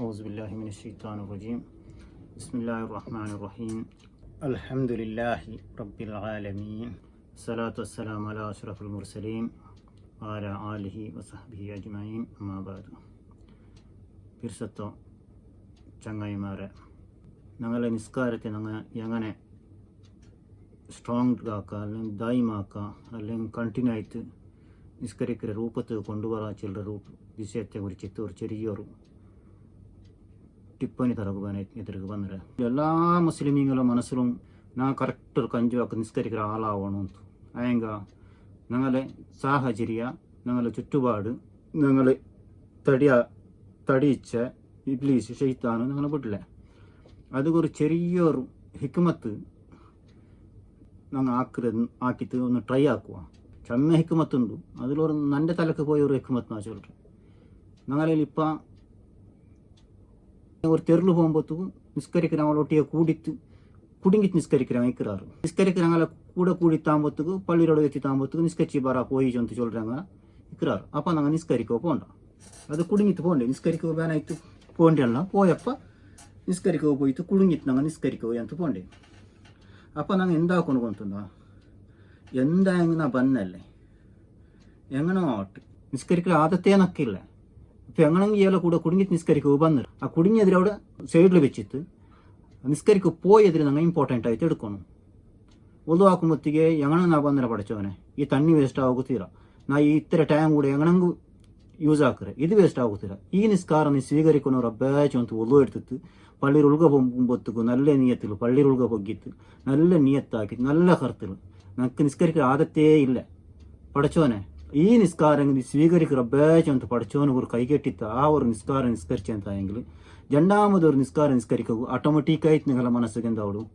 ഔസുബില്ലാഹി മിനശ് ശൈത്വാനിർ റജീം. ബിസ്മില്ലാഹിർ റഹ്മാനിർ റഹീം. അൽഹംദുലില്ലാഹി റബ്ബിൽ ആലമീൻ. സ്വലാത്തു വസ്സലാമു അലാ അഷ്റഫിൽ മുർസലീൻ വഅലാ ആലിഹി വസഹ്ബിഹി അജ്മഈൻ. അമ്മാ ബഅദ്. പിർസത്തോ ചങ്ങായിമാരെ, ഞങ്ങളെ നിസ്കാരത്തെ ഞങ്ങൾ എങ്ങനെ സ്ട്രോങ് ആക്കുക, അല്ലെങ്കിൽ ദായിമാക്കുക, അല്ലെങ്കിൽ കണ്ടിന്യൂ ആയിട്ട് നിസ്കരിക്കുന്ന രൂപത്തിൽ കൊണ്ടുവരാൻ ചില വിഷയത്തെക്കുറിച്ചിട്ട് ഒരു ചെറിയൊരു ಟಿಪ್ಪಣಿ ತರಗುವಾನೈತಿ ಎದುರಿಗೆ ಬಂದರೆ ಎಲ್ಲ ಮುಸ್ಲಿಮೀಗಳ മനസ്സിലും ഞാൻ കറക്റ്റ് ഒരു 5 വാക്ക് നിസ്കരിക്കുന്ന ആളാവണം. അയങ്ക ഞങ്ങളെ സാഹചര്യ, ഞങ്ങളെ ചുറ്റുപാട്, ഞങ്ങളെ തടിയിച്ച ഇബ്ലീസ് ഷെയ്ത്താനും ഞങ്ങളെ വിട്ടില്ലേ. അതൊരു ചെറിയൊരു ഹിക്മത്ത് ഞങ്ങൾ ആക്കിയിട്ട് ഒന്ന് ട്രൈ ആക്കുക. ചെമ്മ ഹിക്മത്തുണ്ട്, അതിലൊരു നൻ്റെ തലക്ക് പോയ ഒരു ഹിക്മത്ത് ഞാൻ ചൊല്ലിട്ട്. ഞങ്ങളിൽ ഇപ്പം ഒരു തെരുള് പോകുമ്പോഴത്തേക്കും നിസ്കരിക്കുന്ന അവളൊട്ടിയെ കുടുങ്ങിട്ട് നിസ്കരിக்கிறவங்க இருக்கிறாரு. നിസ്കരിக்கிறவங்கள கூட கூடித்தாம்பத்துக்கு பள்ளியோட வச்சு தாம்பத்துக்கு நிஸ்கரிச்சு பாரா போய் சொந்து சொல்கிறாங்க இருக்கிறாரு. அப்போ நாங்கள் நிஸ்கரிக்கோ போண்டோம், அது குடுங்கிட்டு போண்டே நிஸ்கரிக்கோ வேணாயிட்டு போண்டேன்னா போயப்ப നിസ്കരിക്കോ പോയിട്ട് കുടുങ്ങിട്ട് ഞങ്ങൾ നിസ്കരിക്കോ എന്ന് പോണ്ടേ. അപ്പം ഞങ്ങൾ എന്താക്കുന്നു കൊണ്ടുണ്ടാ എന്താ ബന്നല്ലേ എങ്ങനെ ആവട്ടെ നിസ്കരിക്കൽ ആദ്യത്തെ നക്കില്ല. അപ്പം എങ്ങനെങ്കിൽ ഇയാളെ കൂടെ കുടുങ്ങിട്ട് നിസ്കരിക്കോ വന്നിട്ട് ആ കുടുങ്ങിയതിലവിടെ സൈഡിൽ വെച്ചിട്ട് നിസ്കരിക്കോ പോയതിൽ ഞങ്ങൾ ഇമ്പോർട്ടൻ്റ് ആയിട്ട് എടുക്കണം. ഒതുവാക്കുമ്പോഴത്തേക്ക് എങ്ങനെ നാ വന്നില്ല പഠിച്ചവനെ ഈ തണ്ണി വേസ്റ്റ് ആകുത്തില്ല, നാ ഈ ഇത്ര ടൈം കൂടെ എങ്ങനെങ്കിൽ യൂസ് ആക്കറേ ഇത് വേസ്റ്റ് ആകുത്തില്ല. ഈ നിസ്കാരം നീ സ്വീകരിക്കുന്ന റബ്ബാച്ച് വന്ന് ഒതു എടുത്തിട്ട് പള്ളിയിൽ ഉൾക പോകുമ്പോഴത്തേക്കും നല്ല നീയത്തിൽ പള്ളിയിൽ ഉൾക പൊക്കിയിട്ട് നല്ല നീയത്താക്കി നല്ല കറുത്തിൽ നമുക്ക് നിസ്കരിക്കാൻ ആദത്തേ ഇല്ല. പഠിച്ചോനെ ഈ നിസ്കാരം നീ സ്വീകരിക്കുക റബ്ബാച്ച് വന്ന് പഠിച്ചോനെ ഒരു കൈകെട്ടിത്ത് ആ ഒരു നിസ്കാരം നിസ്കരിച്ചെങ്കിൽ രണ്ടാമതൊരു നിസ്കാരം നിസ്കരിക്കുക ഓട്ടോമാറ്റിക്കായിട്ട് നിങ്ങളുടെ മനസ്സിൽ എന്താവും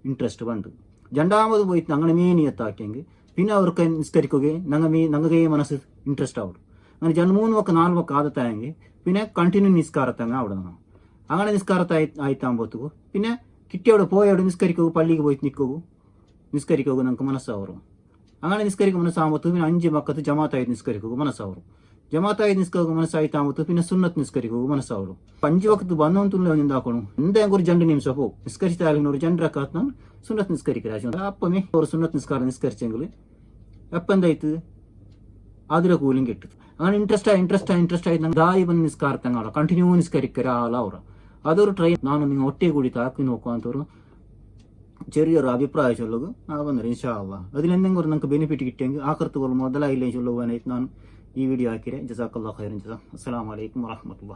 ഇൻട്രസ്റ്റ് പണ്ട്. രണ്ടാമത് പോയിട്ട് ഞങ്ങൾ നീയത്താക്കിയെങ്കിൽ പിന്നെ അവർക്ക് നിസ്കരിക്കുകയും ഞങ്ങൾക്ക് മനസ്സിൽ ഇൻട്രസ്റ്റ് ആവും. അങ്ങനെ 3 വക്ക് 4 വക്ക് ആദത്തായെങ്കിൽ പിന്നെ കണ്ടിന്യൂ നിസ്കാരത്തങ്ങ അവിടെ നിന്നോ. അങ്ങനെ നിസ്കാരത്തായി ആയിത്താകുമ്പോഴത്തേക്കും പിന്നെ കിട്ടിയവിടെ പോയവിടെ നിസ്കരിക്കുക, പള്ളിക്ക് പോയിട്ട് നിസ്കരിക്കുക നമുക്ക് മനസ്സാവും. അങ്ങനെ നിസ്കരിക്കുക മനസ്സാകുമ്പോഴത്തേക്ക് പിന്നെ 5 വക്കത്ത് ജമാത്തായി നിസ്കരിക്കുക മനസ്സാവും. ജമാത്തായി നിസ്കരിക്കുക മനസ്സായിത്താകുമ്പോഴത്തേക്ക് പിന്നെ സുന്നത്ത് നിസ്കരിക്കുക മനസ്സാവും. 5 വക്കത്ത് വന്നോന്നുള്ള എന്താക്കണം എന്തെങ്കിലും ഒരു 2 നിമിഷം പോകും നിസ്കരിച്ചാലും ഒരു 2 റക്കാത്താണ് സുന്നത്ത് നിസ്കരിക്കുക. അപ്പമേ ഒരു സുന്നത്ത് നിസ്കാരം നിസ്കരിച്ചെങ്കിൽ അപ്പം എന്തായിട്ട് അതിലെ കൂലും കിട്ടും. അങ്ങനെ ഇൻട്രസ്റ്റ് ആയി ദായി ಬಂದು നിസ്കാരത്തങ്ങാളോ കണ്ടിന്യൂ നിസ്കരിക്കുക ആളാവുക. അതൊരു ട്രൈ ನಾನು നിങ്ങൾ ഒറ്റയെ കൂടി താക്കി നോക്കുവാൻ ചെറിയൊരു അഭിപ്രായം ചൊല്ലുക ആ വന്നത് ഇൻഷാ അല്ലാഹ്. അതിലെന്തെങ്കിലും ഒരു നിങ്ങൾക്ക് ബെനിഫിറ്റ് കിട്ടിയെങ്കിൽ ആക്കർത്തുകൾ മുതലായില്ലേ ചൊല്ലുവാനായിട്ട് ഞാൻ ഈ വീഡിയോ ആക്കിയത്. ജസാക്കല്ലാഹു ഖൈറൻ ജസാ. അസ്സലാമു അലൈക്കും വറഹ്മത്തുള്ളാഹി.